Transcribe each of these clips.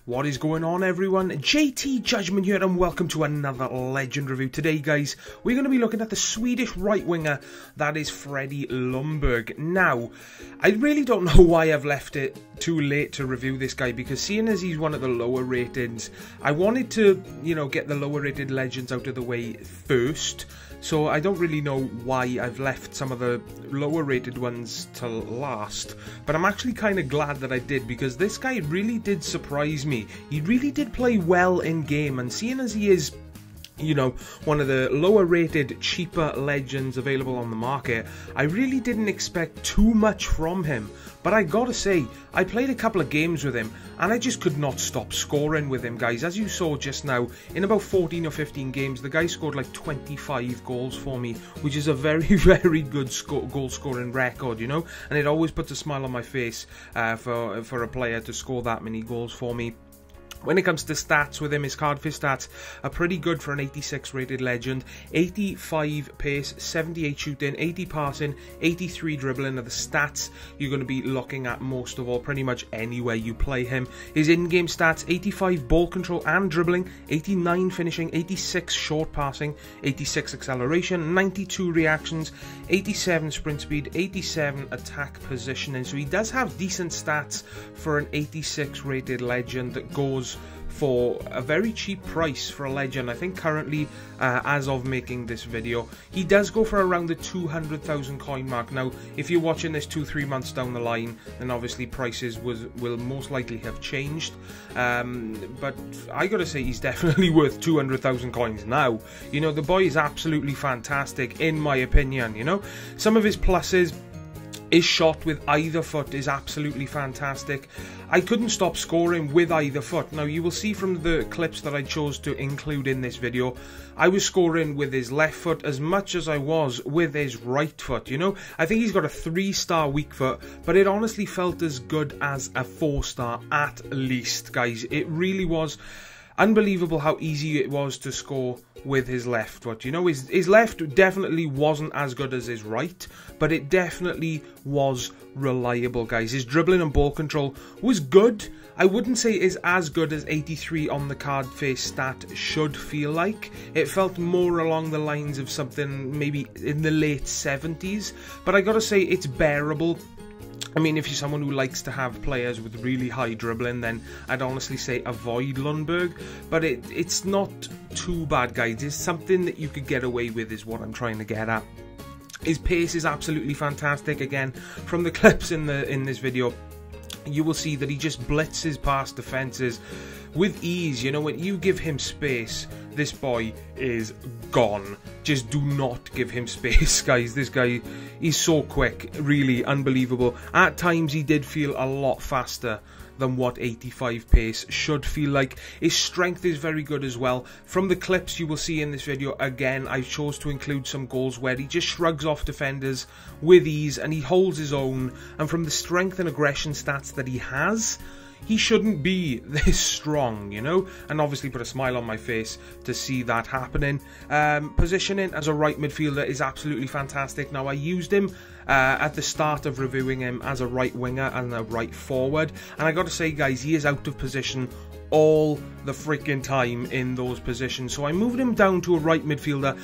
What is going on, everyone? JTJudgment here, and welcome to another legend review. Today, guys, we're going to be looking at the Swedish right winger, that is Freddie Ljungberg. Now, I really don't know why I've left it too late to review this guy, because seeing as he's one of the lower ratings, I wanted to, get the lower rated legends out of the way first. So I don't really know why I've left some of the lower rated ones till last, but I'm actually kind of glad that I did, because this guy really did surprise me. He really did play well in game, and seeing as he is, one of the lower rated, cheaper legends available on the market, I really didn't expect too much from him. But I gotta say, I played a couple of games with him, and I just could not stop scoring with him, guys. As you saw just now, in about 14 or 15 games, the guy scored like 25 goals for me, which is a very, very good goal scoring record, and it always puts a smile on my face for a player to score that many goals for me. When it comes to stats with him, his card fit stats are pretty good for an 86 rated legend. 85 pace, 78 shooting, 80 passing, 83 dribbling are the stats you're going to be looking at most of all, pretty much anywhere you play him. His in-game stats, 85 ball control and dribbling, 89 finishing, 86 short passing, 86 acceleration, 92 reactions, 87 sprint speed, 87 attack positioning. So he does have decent stats for an 86 rated legend that goes for a very cheap price for a legend. I think currently, as of making this video, he does go for around the 200,000 coin mark. Now, if you're watching this 2-3 months down the line, then obviously prices will most likely have changed. But I gotta say, he's definitely worth 200,000 coins now. The boy is absolutely fantastic, in my opinion. Some of his pluses, his shot with either foot is absolutely fantastic. I couldn't stop scoring with either foot. Now, you will see from the clips that I chose to include in this video, I was scoring with his left foot as much as I was with his right foot, I think he's got a 3-star weak foot, but it honestly felt as good as a 4-star at least, guys. It really was unbelievable how easy it was to score with his left foot. His left definitely wasn't as good as his right, but it definitely was reliable, guys. His dribbling and ball control was good. I wouldn't say it is as good as 83 on the card face stat should feel like. It felt more along the lines of something maybe in the late 70s, but I gotta say, it's bearable. I mean, if you're someone who likes to have players with really high dribbling, then I'd honestly say avoid Ljungberg. But it's not too bad, guys. It's something that you could get away with, is what I'm trying to get at. His pace is absolutely fantastic. Again, from the clips in this video, you will see that he just blitzes past defenses with ease. When you give him space, this boy is gone. Just do not give him space, guys. This guy, he's so quick, really unbelievable. At times he did feel a lot faster than what 85 pace should feel like. His strength is very good as well. From the clips you will see in this video, again, I chose to include some goals where he just shrugs off defenders with ease and he holds his own. And from the strength and aggression stats that he has, he shouldn't be this strong, and obviously put a smile on my face to see that happening. Positioning as a right midfielder is absolutely fantastic. Now, I used him at the start of reviewing him as a right winger and a right forward, and I gotta say, guys, he is out of position all the freaking time in those positions. So I moved him down to a right midfielder,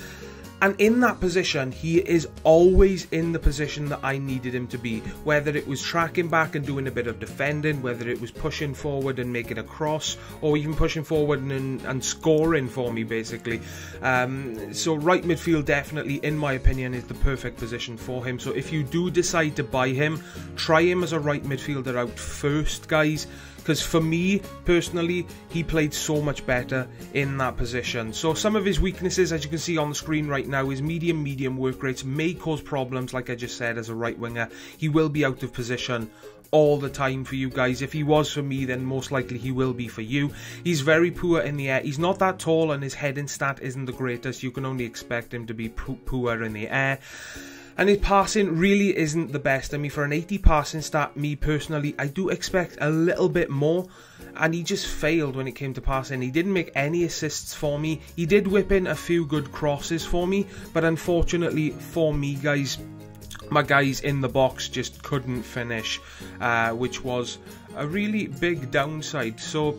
and in that position, he is always in the position that I needed him to be. Whether it was tracking back and doing a bit of defending, whether it was pushing forward and making a cross, or even pushing forward and scoring for me, basically. So right midfield definitely, in my opinion, is the perfect position for him. So if you do decide to buy him, try him as a right midfielder out first, guys. Because for me, personally, he played so much better in that position. So some of his weaknesses, as you can see on the screen right now, his medium work rates may cause problems, like I just said, as a right winger. He will be out of position all the time for you guys. If he was for me, then most likely he will be for you. He's very poor in the air. He's not that tall, and his heading stat isn't the greatest. You can only expect him to be poor in the air. And his passing really isn't the best. I mean, for an 80 passing stat, me personally, I do expect a little bit more. And he just failed when it came to passing. He didn't make any assists for me. He did whip in a few good crosses for me. But unfortunately for me, guys, my guys in the box just couldn't finish. Which was a really big downside. So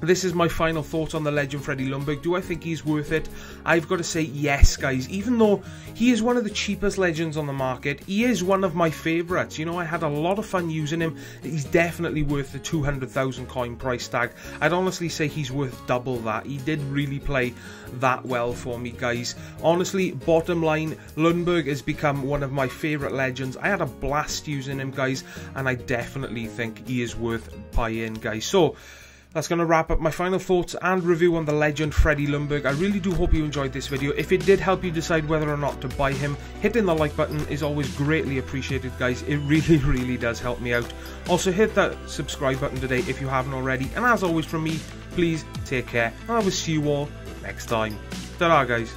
This is my final thoughts on the legend Freddie Ljungberg. Do I think he's worth it? I've got to say yes, guys. Even though he is one of the cheapest legends on the market, he is one of my favourites. You know, I had a lot of fun using him. He's definitely worth the 200,000 coin price tag. I'd honestly say he's worth double that. He did really play that well for me, guys. Honestly, bottom line, Ljungberg has become one of my favourite legends. I had a blast using him, guys, and I definitely think he is worth buying, guys. So that's going to wrap up my final thoughts and review on the legend Freddie Ljungberg. I really do hope you enjoyed this video. If it did help you decide whether or not to buy him, hitting the like button is always greatly appreciated, guys. It really does help me out. Also, hit that subscribe button today if you haven't already. And as always from me, please take care. And I will see you all next time. Ta-ra, guys.